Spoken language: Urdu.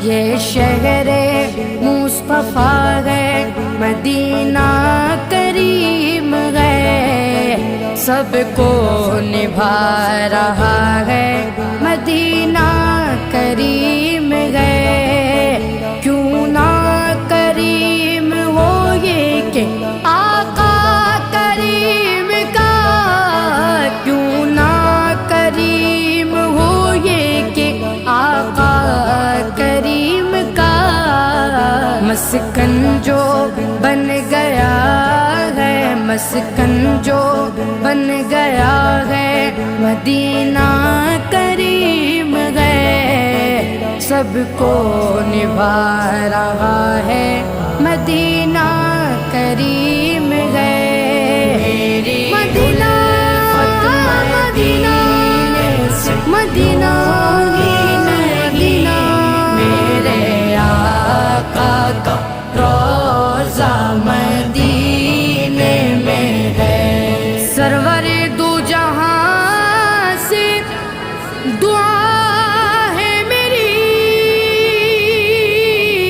یہ شہر مصطفیٰ ہے، مدینہ کریم ہے، سب کو نبھا رہا ہے، مدینہ کریم ہے۔ کیوں نہ کریم ہو یہ کہ آقا کریم کا، کیوں نہ کریم ہو یہ کہ آقا کریم کا، مسکن جو بن گیا ہے، مسکن جو بن گیا ہے، مدینہ کریم ہے، سب کو نبھا رہا ہے، مدینہ کریم ہے۔ مدینہ مدینہ مدینہ مدینہ میرے آقا کا روضہ مدینے میں ہے، سرور دو جہاں سے دعا